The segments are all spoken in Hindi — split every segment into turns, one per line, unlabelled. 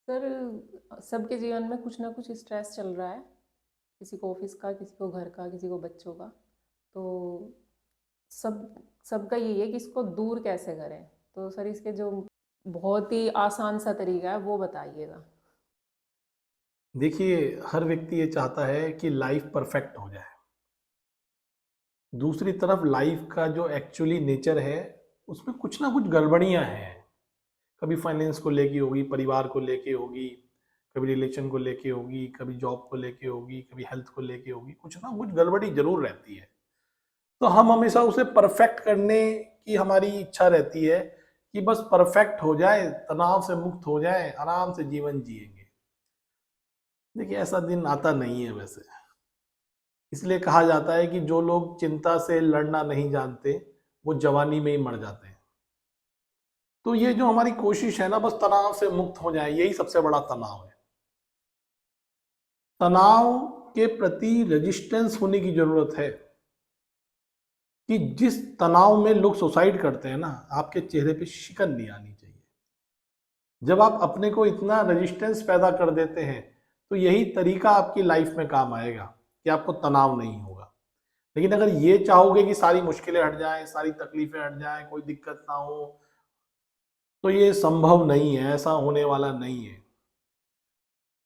सर, सबके जीवन में कुछ ना कुछ स्ट्रेस चल रहा है। किसी को ऑफिस का, किसी को घर का, किसी को बच्चों का। तो सब सबका यही है कि इसको दूर कैसे करें। तो सर, इसके जो बहुत ही आसान सा तरीका है वो बताइएगा।
देखिए, हर व्यक्ति ये चाहता है कि लाइफ परफेक्ट हो जाए। दूसरी तरफ लाइफ का जो एक्चुअली नेचर है, उसमें कुछ ना कुछ गड़बड़ियां हैं। कभी फाइनेंस को लेके होगी, परिवार को लेके होगी, कभी रिलेशन को लेके होगी, कभी जॉब को लेके होगी, कभी हेल्थ को लेके होगी। कुछ ना कुछ गड़बड़ी जरूर रहती है। तो हम हमेशा उसे परफेक्ट करने की हमारी इच्छा रहती है कि बस परफेक्ट हो जाए, तनाव से मुक्त हो जाए, आराम से जीवन जिएंगे। देखिए, ऐसा दिन आता नहीं है वैसे। इसलिए कहा जाता है कि जो लोग चिंता से लड़ना नहीं जानते, वो जवानी में ही मर जाते हैं। तो ये जो हमारी कोशिश है ना, बस तनाव से मुक्त हो जाए, यही सबसे बड़ा तनाव है। तनाव के प्रति रेजिस्टेंस होने की जरूरत है कि जिस तनाव में लोग सुसाइड करते हैं ना, आपके चेहरे पे शिकन नहीं आनी चाहिए। जब आप अपने को इतना रेजिस्टेंस पैदा कर देते हैं, तो यही तरीका आपकी लाइफ में काम आएगा कि आपको तनाव नहीं होगा। लेकिन अगर ये चाहोगे कि सारी मुश्किलें हट जाएं, सारी तकलीफें हट जाएं, कोई दिक्कत ना हो, तो ये संभव नहीं है, ऐसा होने वाला नहीं है।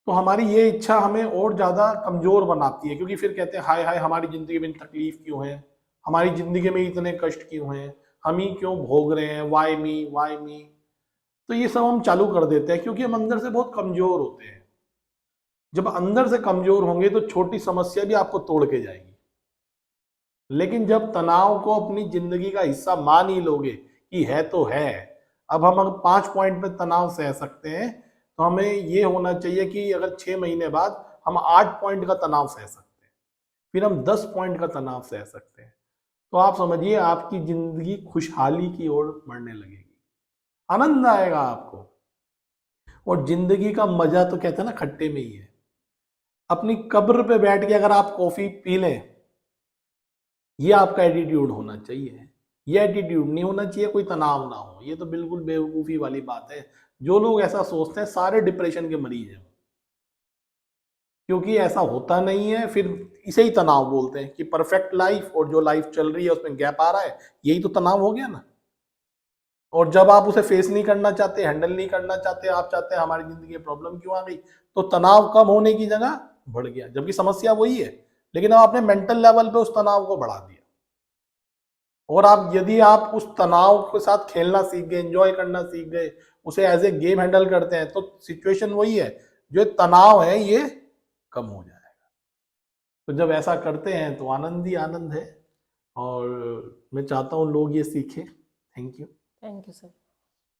तो हमारी ये इच्छा हमें और ज्यादा कमजोर बनाती है, क्योंकि फिर कहते हैं हाय हाय, हमारी जिंदगी में तकलीफ क्यों है, हमारी जिंदगी में इतने कष्ट क्यों हैं, हम ही क्यों भोग रहे हैं, वाई मी वाई मी। तो ये सब हम चालू कर देते हैं, क्योंकि हम अंदर से बहुत कमजोर होते हैं। जब अंदर से कमजोर होंगे तो छोटी समस्या भी आपको तोड़ के जाएगी। लेकिन जब तनाव को अपनी जिंदगी का हिस्सा मान ही लोगे कि है तो है, अब हम अगर 5 पॉइंट पे तनाव सह सकते हैं, तो हमें ये होना चाहिए कि अगर 6 महीने बाद हम 8 पॉइंट का तनाव सह सकते हैं, फिर हम 10 पॉइंट का तनाव सह सकते हैं। तो आप समझिए, आपकी जिंदगी खुशहाली की ओर बढ़ने लगेगी, आनंद आएगा आपको। और जिंदगी का मजा तो कहते हैं ना, खट्टे में ही है। अपनी कब्र पे बैठ के अगर आप कॉफी पी लें, ये आपका एटीट्यूड होना चाहिए। ये एटीट्यूड नहीं होना चाहिए कोई तनाव ना हो। ये तो बिल्कुल बेवकूफ़ी वाली बात है। जो लोग ऐसा सोचते हैं, सारे डिप्रेशन के मरीज हैं, क्योंकि ऐसा होता नहीं है। फिर इसे ही तनाव बोलते हैं कि परफेक्ट लाइफ और जो लाइफ चल रही है उसमें गैप आ रहा है, यही तो तनाव हो गया ना। और जब आप उसे फेस नहीं करना चाहते, हैंडल नहीं करना चाहते, आप चाहते हैं हमारी जिंदगी में प्रॉब्लम क्यों आ गई, तो तनाव कम होने की जगह बढ़ गया, जबकि समस्या वही है। लेकिन अब आपने मेंटल लेवल पे उस तनाव को बढ़ा दिया। और आप, यदि आप उस तनाव के साथ खेलना सीख गए, एंजॉय करना सीख गए, उसे एज ए गेम हैंडल करते हैं, तो सिचुएशन वही है, जो तनाव है ये कम हो जाएगा। तो जब ऐसा करते हैं तो आनंद ही आनंद है। और मैं चाहता हूँ लोग ये सीखें। Thank you.
Thank you sir.